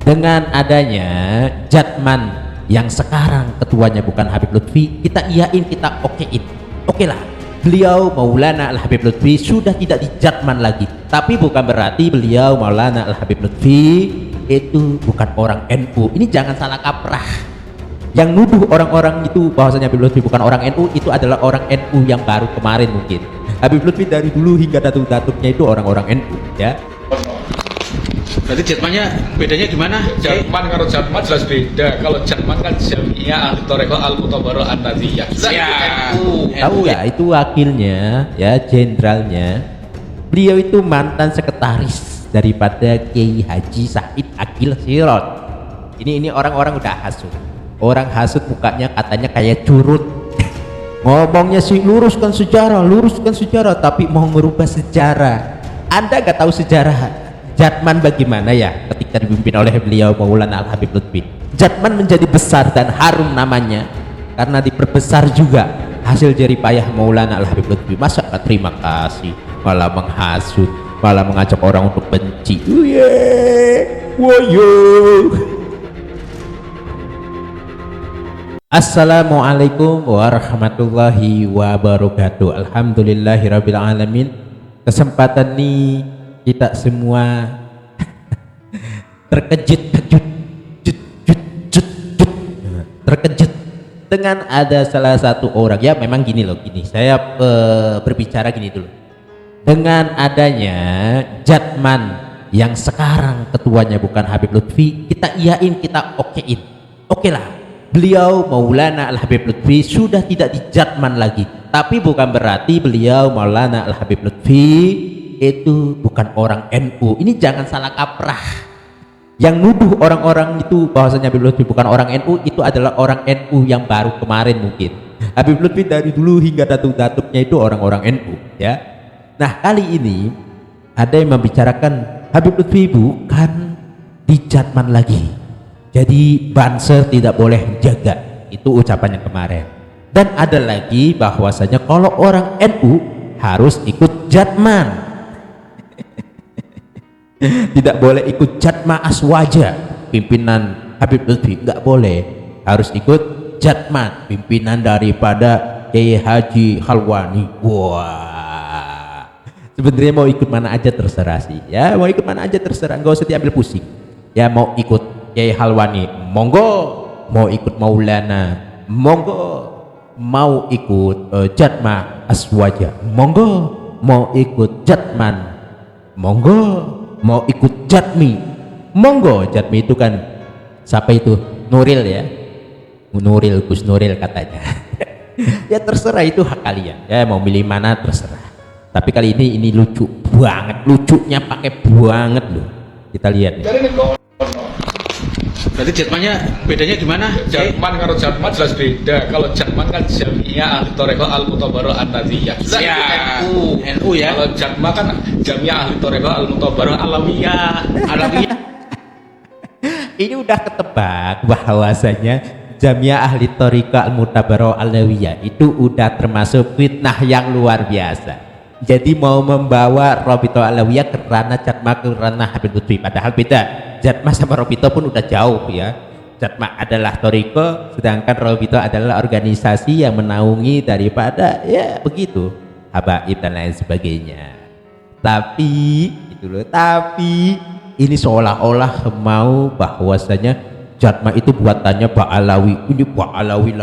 Dengan adanya Jatman yang sekarang ketuanya bukan Habib Lutfi, kita iyain, kita okein. Oke lah, beliau Maulana Al Habib Lutfi sudah tidak di Jatman lagi. Tapi bukan berarti beliau Maulana Al Habib Lutfi itu bukan orang NU. Ini jangan salah kaprah. Yang nuduh orang-orang itu bahwasanya Habib Lutfi bukan orang NU, itu adalah orang NU yang baru kemarin mungkin. Habib Lutfi dari dulu hingga datuk-datuknya itu orang-orang NU, ya. Berarti Jatmannya bedanya gimana? Jatman karo Jatman jelas beda. Kalau Jatman kan Jamiah Ahli Thariqah Al-Mutabarrah An-Nadhiyah. Tahu nggak itu wakilnya, ya, jenderalnya. Beliau itu mantan sekretaris daripada Kiai Haji Said Akil Sirot. Ini orang-orang udah hasut. Orang hasut mukanya katanya kayak curut. Ngomongnya sih luruskan sejarah, tapi mau merubah sejarah. Anda nggak tahu sejarah Jatman bagaimana ya ketika dipimpin oleh beliau Maulana Al Habib Lutfi. Jatman menjadi besar dan harum namanya karena diperbesar juga hasil jeripayah Maulana Al Habib Lutfi. Masa nggak terima kasih, malah menghasut, malah mengajak orang untuk benci. Woyo. Assalamualaikum warahmatullahi wabarakatuh. Alhamdulillahirabbil alamin. Kesempatan ini kita semua terkejut dengan ada salah satu orang, ya memang gini loh, saya berbicara gini dulu. Dengan adanya Jatman yang sekarang ketuanya bukan Habib Lutfi, kita iyain, kita okein. Oke lah, beliau Maulana Al Habib Lutfi sudah tidak di Jatman lagi. Tapi bukan berarti beliau Maulana Al Habib Lutfi itu bukan orang NU. Ini jangan salah kaprah. Yang nuduh orang-orang itu bahwasanya Habib Lutfi bukan orang NU, itu adalah orang NU yang baru kemarin mungkin. Habib Lutfi dari dulu hingga datuk-datuknya itu orang-orang NU, ya. Nah, kali ini ada yang membicarakan Habib Lutfi bukan di Jatman lagi, jadi Banser tidak boleh jaga. Itu ucapan yang kemarin. Dan ada lagi bahwasanya kalau orang NU harus ikut Jatman. Tidak boleh ikut Jatma Aswaja pimpinan Habib Lutfi, nggak boleh, harus ikut Jatman pimpinan daripada Kiai Haji Halwani. Wah, sebenarnya mau ikut mana aja terserah sih, ya, mau ikut mana aja terserah, nggak usah diambil pusing. Ya, mau ikut Kiai Halwani monggo, mau ikut Maulana monggo, mau ikut Jatma Aswaja monggo, mau ikut Jatman monggo, mau ikut Jatmi monggo. Jatmi itu kan siapa itu? Nuril, ya, Nuril, Gus Nuril katanya. Ya terserah, itu hak kalian, ya, mau milih mana terserah. Tapi kali ini lucu banget, lucunya pakai banget loh. Kita lihat nih. Berarti Jatmannya bedanya gimana? Jatman karo Jatman jelas beda. Kalau Jatman kan Jamiah Ahli Thariqah Al-Mutabarrah An-Nadhiyah. NU ya. Kalau Jatman kan Jamiah Ahli Thariqah Al-Mutabarrah Alamiyah. Ini udah ketebak bahwasanya Jamiah Ahli Thariqah Al-Mutabarrah Alawiyah itu udah termasuk fitnah yang luar biasa. Jadi mau membawa Robito Alawiyah ke ranah Jatma, ke ranah Habib Lutfi, padahal beda. Jatma sama Robito pun udah jauh, ya. Jatma adalah Thariqah, sedangkan Robito adalah organisasi yang menaungi daripada, ya begitu, habaib dan lain sebagainya. Tapi itu loh, tapi ini seolah-olah mau bahwasanya Jatma itu buatannya Ba'alawi. Ini Ba'alawi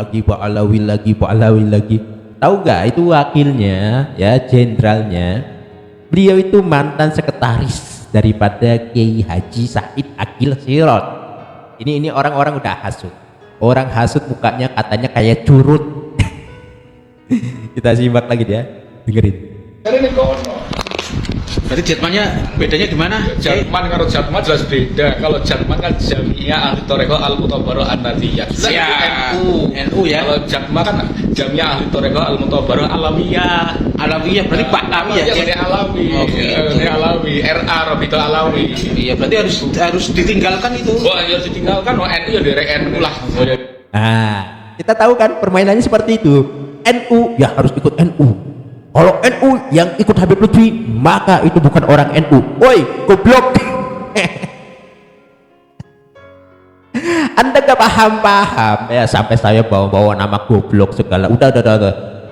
lagi. Tahu nggak itu wakilnya, ya, jenderalnya. Beliau itu mantan sekretaris daripada Kiai Haji Said Akil Sirot. Ini orang-orang udah hasut. Orang hasut mukanya katanya kayak curut. Kita simak lagi dia, dengerin. Berarti Jatmannya bedanya gimana? Jatman karo Jatman jelas beda. Kalau Jatman kan Jamiah Ahli Thariqah Al-Mutabarrah An-Nadhiyah. NU ya. Kalau Jatman kan Jamiah Ahli Thariqah Al-Mutabarrah Alamiyah. Berarti Pak Alawi ya? Iya, Alawi. Alawi, RA Robito Alawi. Iya, berarti harus ditinggalkan itu. Wah, harus ditinggalkan. NU ya dari NU lah. Nah, kita tahu kan permainannya seperti itu. NU ya harus ikut NU. Kalau NU yang ikut Habib Lutfi, maka itu bukan orang NU. Woi, goblok. Anda gak paham-paham ya, sampai saya bawa-bawa nama goblok segala. Udah.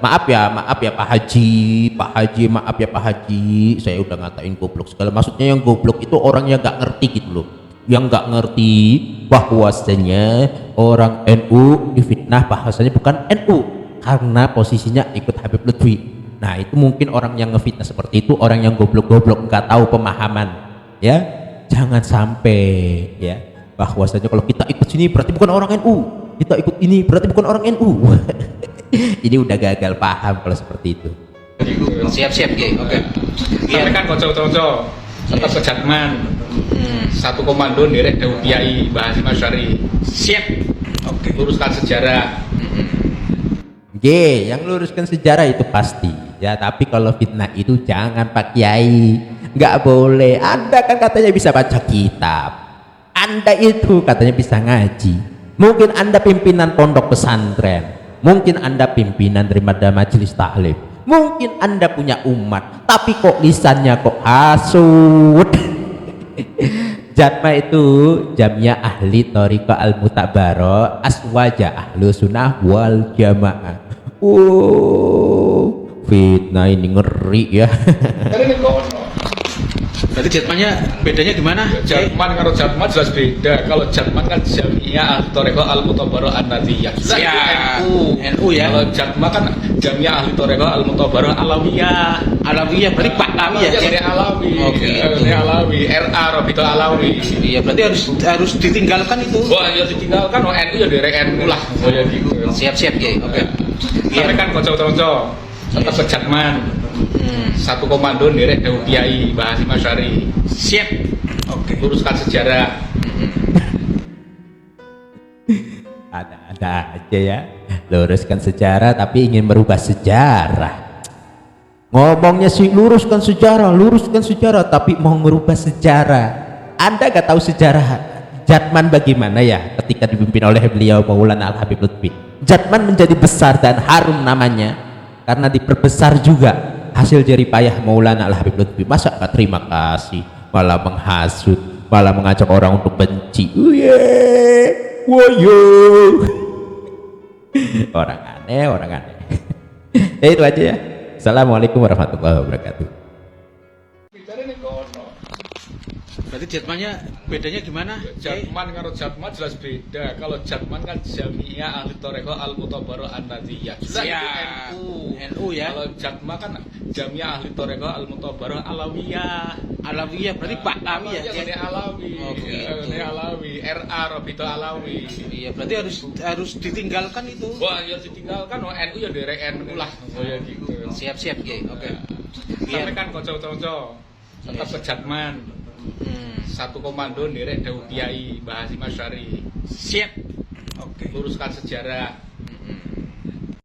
Maaf ya Pak Haji, maaf ya Pak Haji, saya udah ngatain goblok segala. Maksudnya yang goblok itu orang yang gak ngerti gitu loh, yang gak ngerti bahwasanya orang NU difitnah bahasanya bukan NU karena posisinya ikut Habib Lutfi. Nah itu mungkin orang yang ngefitnah seperti itu orang yang goblok-goblok, nggak tahu pemahaman ya. Jangan sampai ya bahwasanya kalau kita ikut sini berarti bukan orang NU, kita ikut ini berarti bukan orang NU. Ini udah gagal paham kalau seperti itu. Siap, Ki. Oke. Tapi kan kocok-kocok tetap ke Jatman. Satu komando nderek Dewa Kiai Mbah Hasyim Asy'ari. Siap. Oke. Luruskan sejarah. Yang luruskan sejarah itu pasti ya, tapi kalau fitnah itu jangan Pak Kiai, nggak boleh. Anda kan katanya bisa baca kitab, Anda itu katanya bisa ngaji, mungkin Anda pimpinan pondok pesantren, mungkin Anda pimpinan dari majelis taklim, mungkin Anda punya umat, tapi kok lisannya kok hasud. Jatma itu Jamiah Ahli Thariqah Al-Mu'tabarah Aswaja Ahlu Sunnah wal Jamaah. Fitnah ini ngeri ya. Berarti Jatmanya bedanya gimana? Jatman karo Jatman jelas beda. Kalau Jatman kan Jamiah Ahli Thariqah Al-Mu'tabarah An-Nadiyah. NU ya. Kalau Jatma kan Jamiah Ahli Thariqah Al-Mu'tabarah Alawiyah. Alawiyah berarti Pak Alawi ya. Jadi Alawi. Oke. Alawi, RA Robito Alawi. Iya, berarti harus ditinggalkan itu. Wah, ya ditinggalkan NU ya dari NU lah. Oh ya gitu. Siap, Ki. Oke. Tapi kan kocok-kocok tetap ke Jatman. Satu komando nderek Dewa Kiai Mbah Hasyim Asy'ari. Siap. Oke. Luruskan sejarah. Ada aja ya, luruskan sejarah tapi ingin merubah sejarah. Ngomongnya sih luruskan sejarah tapi mau merubah sejarah. Anda gak tahu sejarah Jatman bagaimana ya ketika dipimpin oleh beliau Maulana Al Habib Lutfi. Jatman menjadi besar dan harum namanya karena diperbesar juga hasil jeripayah Maulana Al Habib Lutfi. Masa gak terima kasih, malah menghasut, malah mengajak orang untuk benci. Woyo. Orang aneh. Itu aja ya. Assalamualaikum warahmatullahi wabarakatuh. Berarti Jatmanya bedanya gimana? Jatman karo Jatman jelas beda. Kalau Jatman kan Jamiah Ahli Thariqah Al-Mu'tabarah An-Nadiyah. Siap. NU ya. Kalau Jatman kan Jamiah Ahli Thariqah Al-Mu'tabarah Alawiyah. Alawiyah berarti Pak Alawi ya. Jadi Alawi. Oke. Alawi, RA Robito Alawi. Iya, berarti harus ditinggalkan itu. Wah, ya ditinggalkan NU ya dari NU lah. Oh ya gitu. Siap, Ki. Oke. Tapi kan kocok-kocok tetap ke Jatman. Satu komando nderek Dewa Kiai Mbah Hasyim Asy'ari. Siap. Oke. Luruskan sejarah.